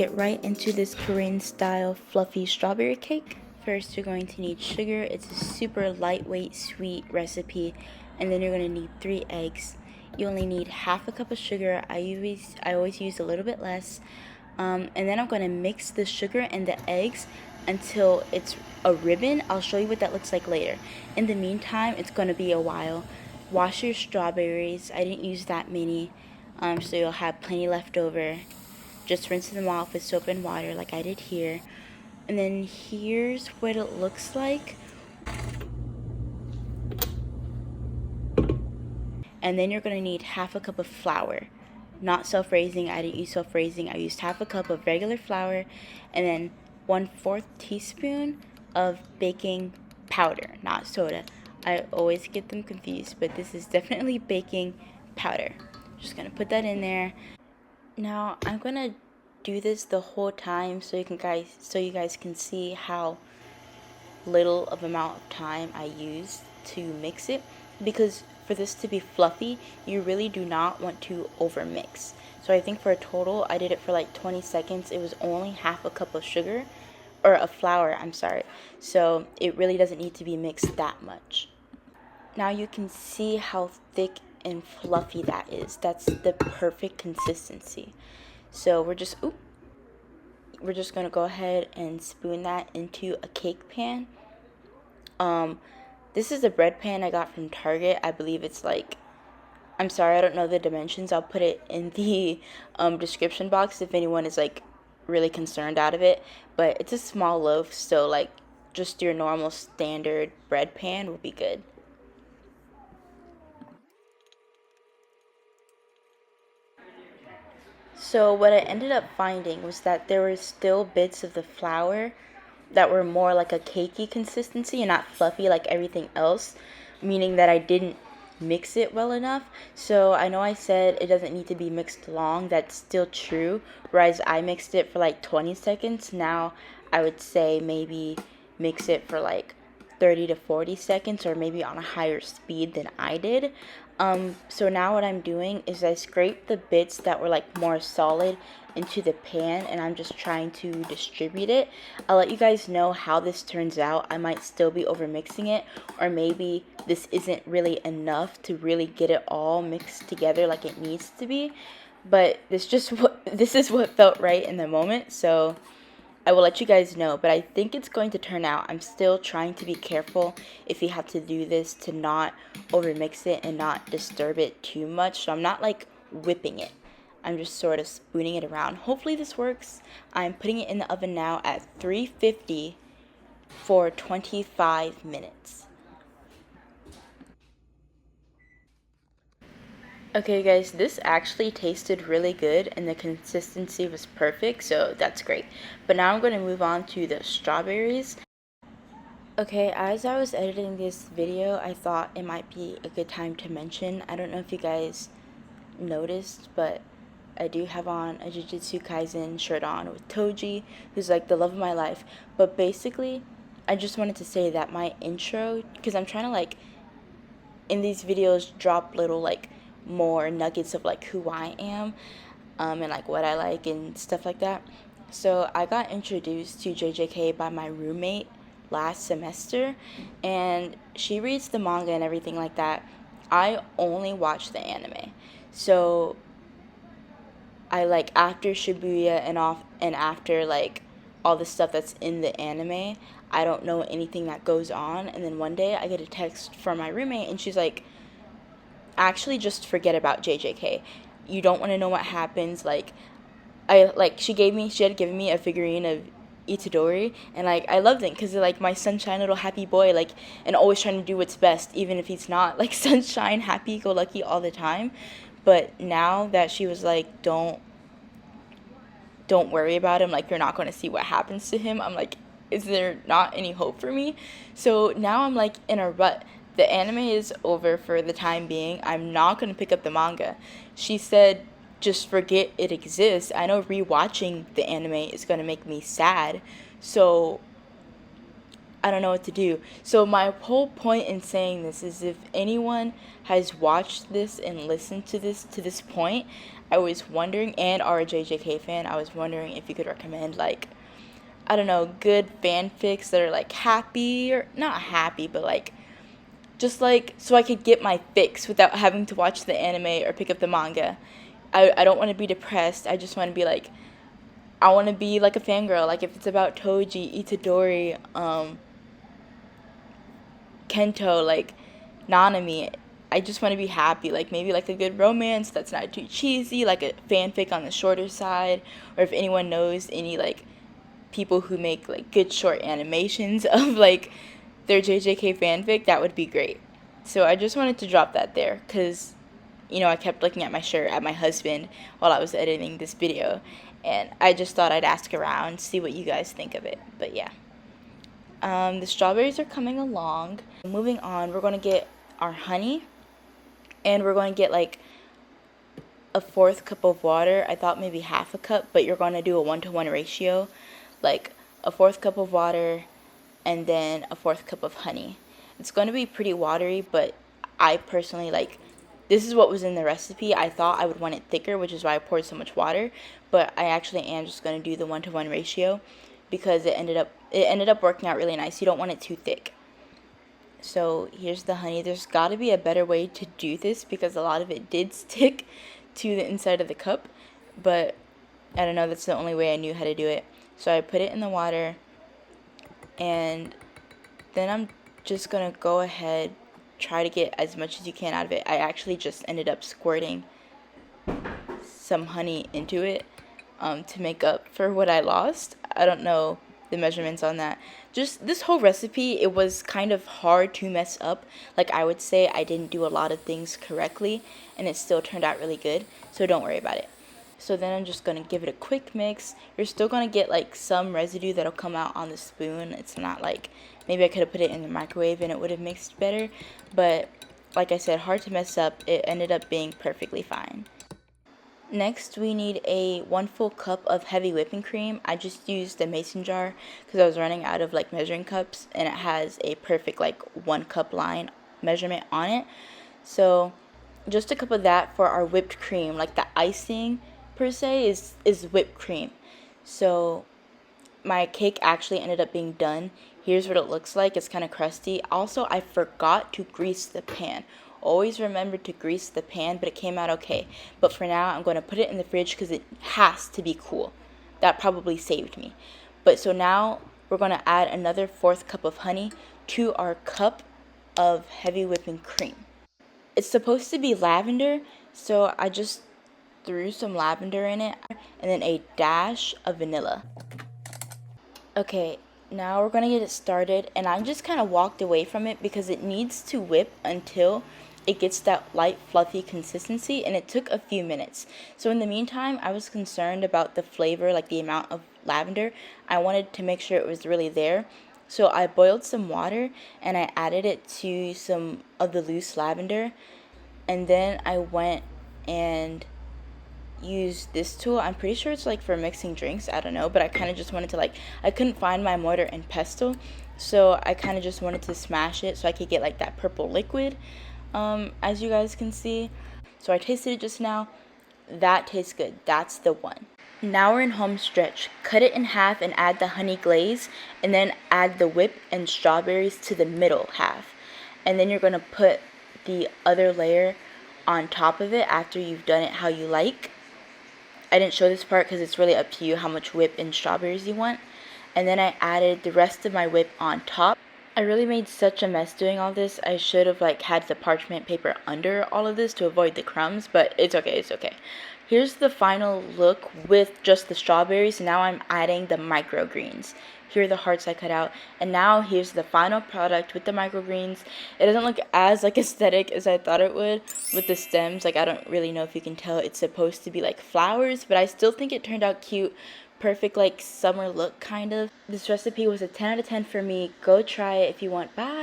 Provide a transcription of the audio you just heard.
get right into this Korean style fluffy strawberry cake. First, you're going to need sugar. It's a super lightweight sweet recipe. And then you're going to need 3 eggs. You only need half a cup of sugar. I always use a little bit less. And then I'm going to mix the sugar and the eggs until it's a ribbon. I'll show you what that looks like later. In the meantime, it's going to be a while. Wash your strawberries. I didn't use that many, so you'll have plenty left over. Just rinse them off with soap and water like I did here. And then here's what it looks like. And then you're going to need half a cup of flour. Not self-raising. I didn't use self-raising. I used half a cup of regular flour. And then 1/4 teaspoon of baking powder, not soda. I always get them confused, but this is definitely baking powder. Just going to put that in there. Now I'm going to do this the whole time so you guys can see how little of amount of time I use to mix it, because for this to be fluffy, you really do not want to over mix. So I think for a total, I did it for like 20 seconds. It was only half a cup of sugar, or of flour, I'm sorry. So it really doesn't need to be mixed that much. Now you can see how thick and fluffy that is. That's the perfect consistency. So we're just going to go ahead and spoon that into a cake pan. This is a bread pan I got from Target. I believe it's like, I'm sorry, I don't know the dimensions. I'll put it in the description box if anyone is like really concerned out of it. But it's a small loaf, so like just your normal standard bread pan will be good. So what I ended up finding was that there were still bits of the flour that were more like a cakey consistency and not fluffy like everything else, meaning that I didn't mix it well enough. So I know I said it doesn't need to be mixed long. That's still true. Whereas I mixed it for like 20 seconds. Now I would say maybe mix it for like 30 to 40 seconds, or maybe on a higher speed than I did. So now what I'm doing is I scrape the bits that were like more solid into the pan, and I'm just trying to distribute it. I'll let you guys know how this turns out. I might still be over mixing it, or maybe this isn't really enough to really get it all mixed together like it needs to be. But this is what felt right in the moment, so I will let you guys know, but I think it's going to turn out. I'm still trying to be careful if you have to do this to not overmix it and not disturb it too much. So I'm not like whipping it. I'm just sort of spooning it around. Hopefully this works. I'm putting it in the oven now at 350 for 25 minutes. Okay guys, this actually tasted really good and the consistency was perfect, so that's great. But now I'm going to move on to the strawberries. Okay, as I was editing this video, I thought it might be a good time to mention, I don't know if you guys noticed, but I do have on a Jujutsu Kaisen shirt on with Toji, who's like the love of my life. But basically, I just wanted to say that my intro, because I'm trying to like, in these videos, drop little like more nuggets of like who I am, and like what I like and stuff like that. So I got introduced to JJK by my roommate last semester, and she reads the manga and everything like that. I only watch the anime. So I like after Shibuya and after like all the stuff that's in the anime, I don't know anything that goes on. And then one day I get a text from my roommate and she's like, actually just forget about JJK. You don't want to know what happens. Like she had given me a figurine of Itadori, and like I loved it because like my sunshine little happy boy, like, and always trying to do what's best even if he's not like sunshine happy go lucky all the time. But now that she was like, don't worry about him, like you're not going to see what happens to him, I'm like, is there not any hope for me? So now I'm like in a rut. The anime is over for the time being. I'm not going to pick up the manga. She said just forget it exists. I know rewatching the anime is going to make me sad. So I don't know what to do. So my whole point in saying this is if anyone has watched this and listened to this point, I was wondering, and are a JJK fan, I was wondering if you could recommend like, I don't know, good fanfics that are like happy, or not happy, but like just like so I could get my fix without having to watch the anime or pick up the manga. I don't want to be depressed. I just want to be like, I want to be like a fangirl. Like if it's about Toji, Itadori, Kento, like Nanami, I just want to be happy. Like maybe like a good romance that's not too cheesy, like a fanfic on the shorter side, or if anyone knows any like people who make like good short animations of like their JJK fanfic, that would be great. So I just wanted to drop that there because, you know, I kept looking at my shirt at my husband while I was editing this video, and I just thought I'd ask around, see what you guys think of it. But yeah. The strawberries are coming along. Moving on, we're going to get our honey, and we're going to get like a fourth cup of water. I thought maybe half a cup, but you're going to do a 1-to-1 ratio, like a fourth cup of water and then a fourth cup of honey. It's going to be pretty watery, but I personally like, this is what was in the recipe. I thought I would want it thicker, which is why I poured so much water, but I actually am just going to do the 1-to-1 ratio because it ended up working out really nice. You don't want it too thick. So here's the honey. There's got to be a better way to do this because a lot of it did stick to the inside of the cup, but I don't know, that's the only way I knew how to do it. So I put it in the water, and then I'm just gonna go ahead, try to get as much as you can out of it. I actually just ended up squirting some honey into it to make up for what I lost. I don't know the measurements on that. Just this whole recipe, it was kind of hard to mess up. Like I would say I didn't do a lot of things correctly, and it still turned out really good, so don't worry about it. So then I'm just going to give it a quick mix. You're still going to get like some residue that'll come out on the spoon. It's not like, maybe I could have put it in the microwave and it would have mixed better, but like I said, hard to mess up. It ended up being perfectly fine. Next, we need a 1 full cup of heavy whipping cream. I just used the mason jar because I was running out of like measuring cups, and it has a perfect like 1 cup line measurement on it. So just a cup of that for our whipped cream. Like the icing per se is whipped cream. So my cake actually ended up being done. Here's what it looks like. It's kind of crusty. Also, I forgot to grease the pan. Always remember to grease the pan, but it came out okay. But for now, I'm going to put it in the fridge because it has to be cool. That probably saved me. But so now we're going to add another 4th cup of honey to our cup of heavy whipping cream. It's supposed to be lavender, so I just threw some lavender in it, and then a dash of vanilla. Okay, now we're going to get it started, and I just kind of walked away from it because it needs to whip until it gets that light fluffy consistency, and it took a few minutes. So in the meantime, I was concerned about the flavor, like the amount of lavender. I wanted to make sure it was really there. So I boiled some water and I added it to some of the loose lavender, and then I went and use this tool. I'm pretty sure it's like for mixing drinks, I don't know, but I kind of just wanted to like, I couldn't find my mortar and pestle, so I kind of just wanted to smash it so I could get like that purple liquid, as you guys can see. So I tasted it just now. That tastes good. That's the one. Now we're in home stretch. Cut it in half and add the honey glaze, and then add the whip and strawberries to the middle half, and then you're going to put the other layer on top of it after you've done it how you like. I didn't show this part because it's really up to you how much whip and strawberries you want. And then I added the rest of my whip on top. I really made such a mess doing all this. I should have like had the parchment paper under all of this to avoid the crumbs, but it's okay, it's okay. Here's the final look with just the strawberries. Now I'm adding the microgreens. Here are the hearts I cut out, and now here's the final product with the microgreens. It doesn't look as like aesthetic as I thought it would with the stems. Like I don't really know if you can tell, it's supposed to be like flowers, but I still think it turned out cute. Perfect like summer look kind of. This recipe was a 10 out of 10 for me. Go try it if you want. Bye.